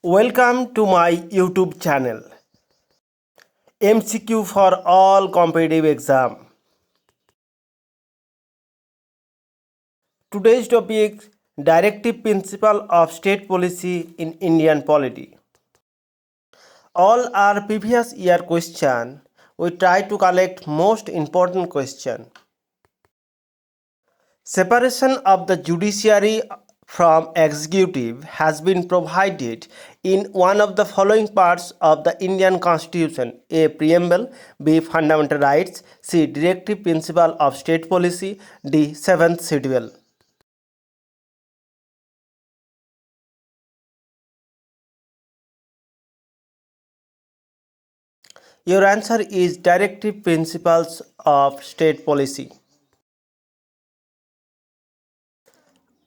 Welcome to my YouTube channel. MCQ for all competitive exam. Today's topic: Directive Principle of State Policy in Indian Polity. All our previous year question, we try to collect most important question. Separation of the judiciary from executive has been provided in one of the following parts of the Indian Constitution: A. Preamble, B. Fundamental Rights, C. Directive Principle of State Policy, D. 7th Schedule. Your answer is Directive Principles of State Policy.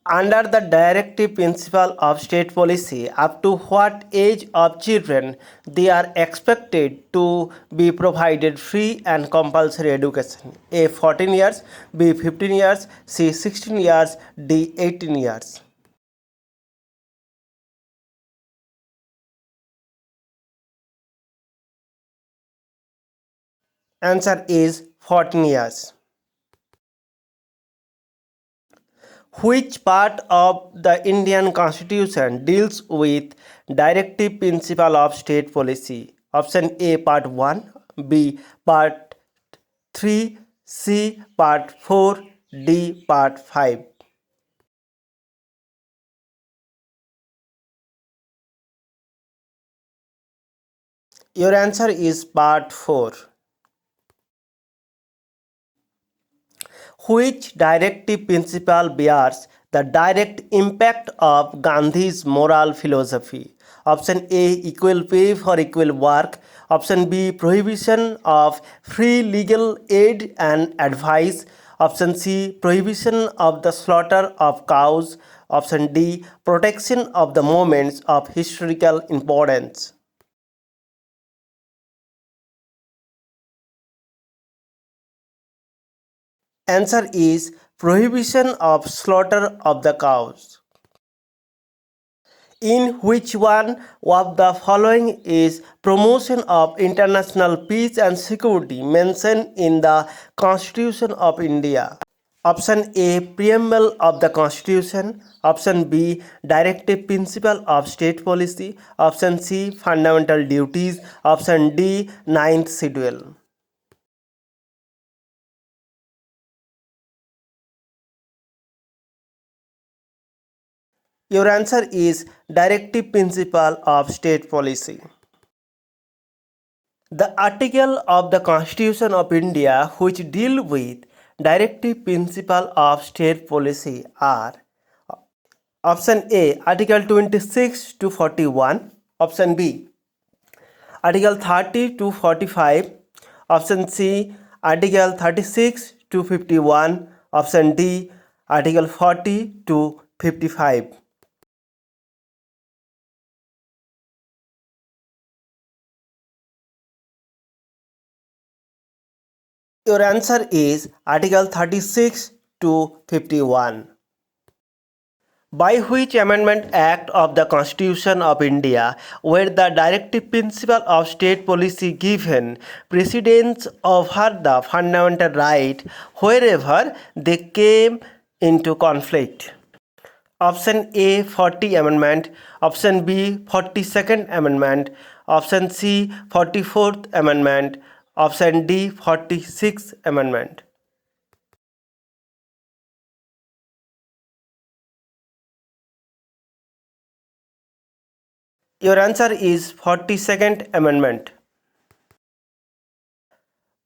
Under the directive principle of state policy, up to what age of children they are expected to be provided free and compulsory education? A. 14 years, B. 15 years, C. 16 years, D. 18 years. Answer is 14 years. Which part of the Indian Constitution deals with directive principle of state policy? Option A, part 1, B, part 3, C, part 4, D, part 5. Your answer is part 4. Which directive principle bears the direct impact of Gandhi's moral philosophy? Option A, equal pay for equal work. Option B, prohibition of free legal aid and advice. Option C, prohibition of the slaughter of cows. Option D, protection of the monuments of historical importance. Answer is prohibition of slaughter of the cows. In which one of the following is promotion of international peace and security mentioned in the Constitution of India? Option A, preamble of the Constitution. Option B, directive principle of state policy. Option C, fundamental duties. Option D, 9th schedule. Your answer is directive principle of state policy. The article of the Constitution of India which deal with directive principle of state policy are: option A, Article 26 to 41. Option B, Article 30 to 45. Option C, Article 36 to 51. Option D, Article 40 to 55. Your answer is Article 36 to 51. By which Amendment Act of the Constitution of India were the directive principle of state policy given precedence over the fundamental right wherever they came into conflict? Option A, 40 Amendment. Option B, 42nd Amendment. Option C, 44th Amendment. Option D, 46th Amendment. Your answer is 42nd Amendment.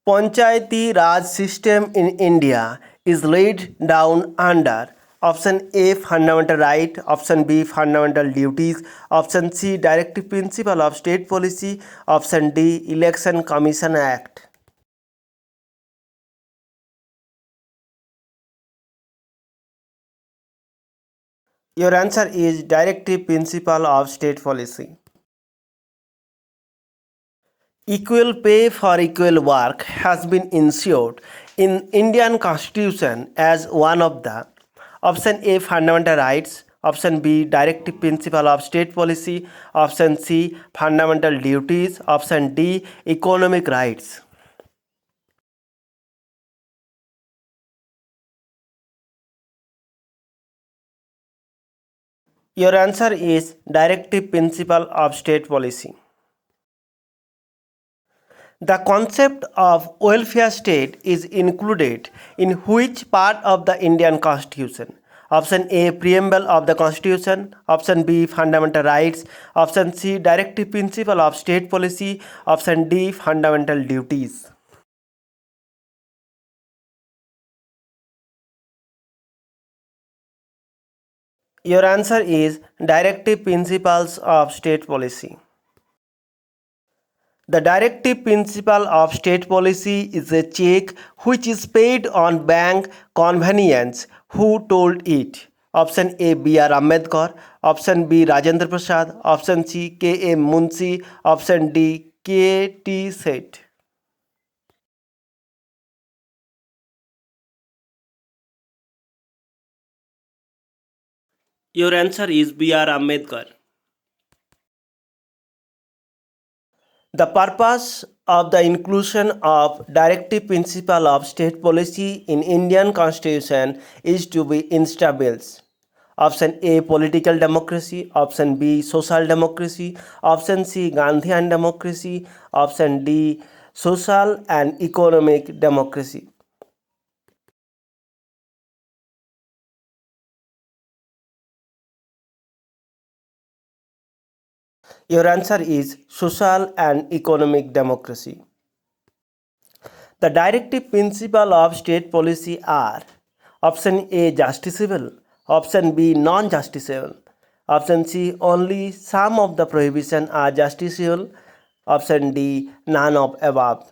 Panchayati Raj system in India is laid down under: option A, fundamental right. Option B, fundamental duties. Option C, directive principle of state policy. Option D, Election Commission Act. Your answer is directive principle of state policy. Equal pay for equal work has been ensured in Indian Constitution as one of the: option A, fundamental rights. Option B, directive principle of state policy. Option C, fundamental duties. Option D, economic rights. Your answer is directive principle of state policy. The concept of welfare state is included in which part of the Indian Constitution? Option A, preamble of the Constitution. Option B, fundamental rights. Option C, directive principle of state policy. Option D, fundamental duties. Your answer is directive principles of state policy. The directive principle of state policy is a check which is paid on bank convenience. Who told it? Option A, B.R. Ambedkar. Option B, Rajendra Prasad. Option C, K.M. Munshi. Option D, K.T. Seth. Your answer is B.R. Ambedkar. The purpose of the inclusion of directive principle of state policy in Indian Constitution is to be establish. Option A, political democracy. Option B, social democracy. Option C, Gandhian democracy. Option D, social and economic democracy. Your answer is social and economic democracy. The directive principle of state policy are: Option A, justiciable. Option B, non-justiciable. Option C, only some of the prohibition are justiciable. Option D, none of above.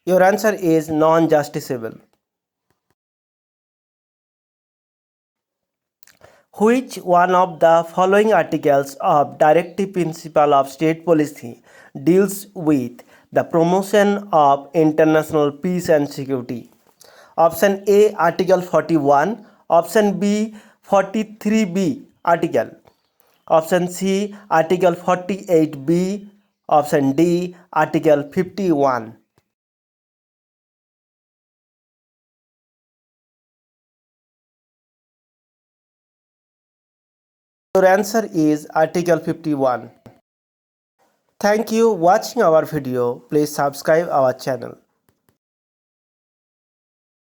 Your answer is non-justiciable. Which one of the following articles of Directive Principle of State Policy deals with the promotion of international peace and security? Option A, Article 41. Option B, 43B article. Option C, Article 48B. Option D, Article 51. Your answer is Article 51. Thank you watching our video. Please subscribe our channel.